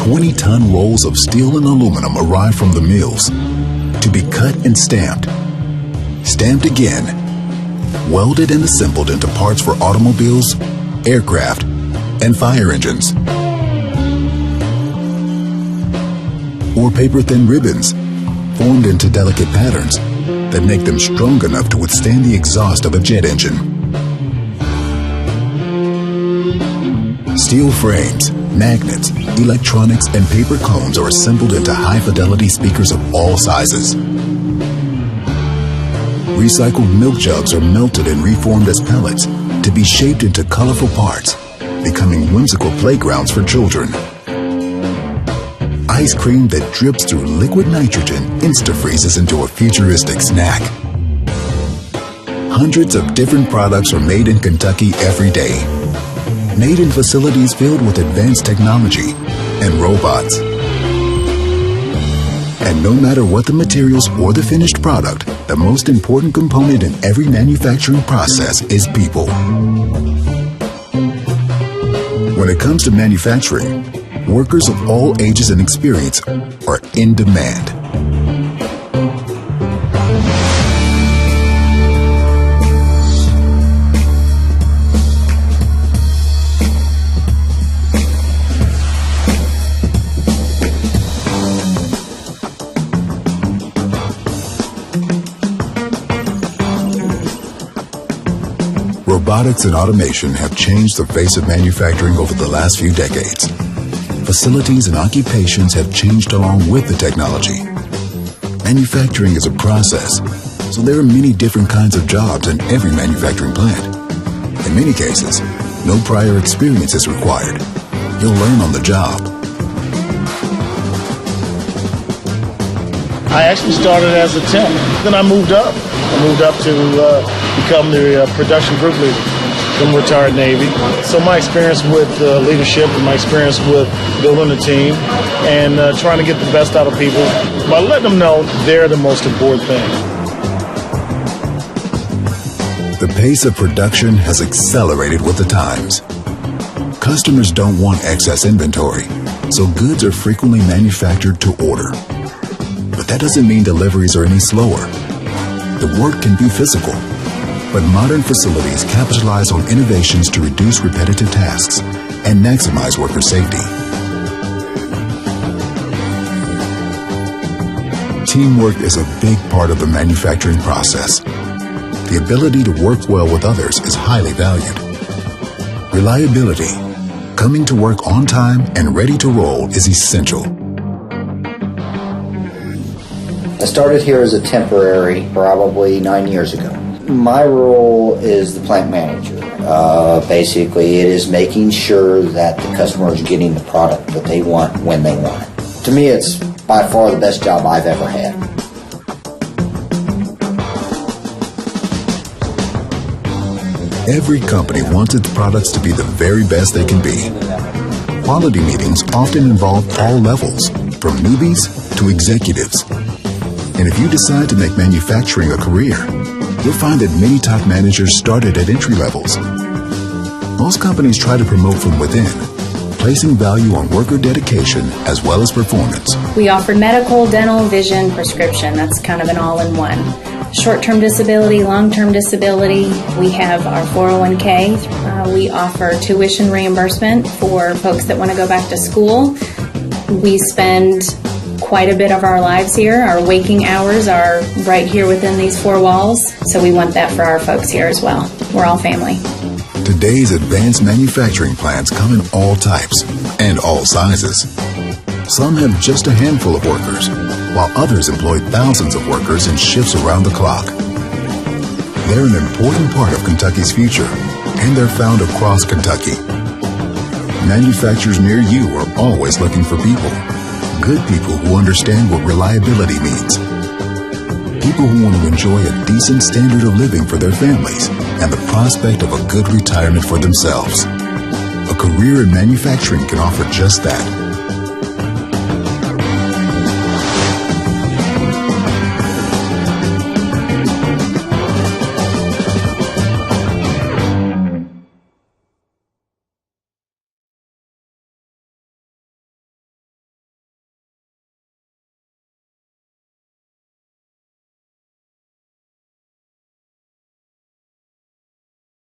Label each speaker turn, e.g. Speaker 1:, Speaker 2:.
Speaker 1: 20-ton rolls of steel and aluminum arrive from the mills to be cut and stamped, stamped again, welded and assembled into parts for automobiles, aircraft, and fire engines. Or paper-thin ribbons, formed into delicate patterns that make them strong enough to withstand the exhaust of a jet engine. Steel frames, magnets, electronics, and paper cones are assembled into high-fidelity speakers of all sizes. Recycled milk jugs are melted and reformed as pellets to be shaped into colorful parts, becoming whimsical playgrounds for children. Ice cream that drips through liquid nitrogen insta-freezes into a futuristic snack. Hundreds of different products are made in Kentucky every day, made in facilities filled with advanced technology and robots. And no matter what the materials or the finished product, the most important component in every manufacturing process is people. When it comes to manufacturing, workers of all ages and experience are in demand. Robotics and automation have changed the face of manufacturing over the last few decades. Facilities and occupations have changed along with the technology. Manufacturing is a process, so there are many different kinds of jobs in every manufacturing plant. In many cases, no prior experience is required. You'll learn on the job.
Speaker 2: I actually started as a temp. Then I moved up. To become the production group leader from retired Navy. So my experience with leadership and my experience with building a team and trying to get the best out of people by letting them know they're the most important thing.
Speaker 1: The pace of production has accelerated with the times. Customers don't want excess inventory, so goods are frequently manufactured to order. But that doesn't mean deliveries are any slower. The work can be physical, but modern facilities capitalize on innovations to reduce repetitive tasks and maximize worker safety. Teamwork is a big part of the manufacturing process. The ability to work well with others is highly valued. Reliability, coming to work on time and ready to roll, is essential.
Speaker 3: I started here as a temporary probably 9 years ago. My role is the plant manager. Basically, it is making sure that the customer is getting the product that they want when they want it. To me, it's by far the best job I've ever had.
Speaker 1: Every company wants its products to be the very best they can be. Quality meetings often involve all levels, from newbies to executives. And if you decide to make manufacturing a career, you'll find that many top managers started at entry levels. Most companies try to promote from within, placing value on worker dedication as well as performance.
Speaker 4: We offer medical, dental, vision, prescription. That's kind of an all-in-one. Short-term disability, long-term disability. We have our 401k. We offer tuition reimbursement for folks that want to go back to school. We spend quite a bit of our lives here. Our waking hours are right here within these four walls, so we want that for our folks here as well. We're all family.
Speaker 1: Today's advanced manufacturing plants come in all types and all sizes. Some have just a handful of workers, while others employ thousands of workers in shifts around the clock. They're an important part of Kentucky's future, and they're found across Kentucky. Manufacturers near you are always looking for people. Good people who understand what reliability means. People who want to enjoy a decent standard of living for their families and the prospect of a good retirement for themselves. A career in manufacturing can offer just that.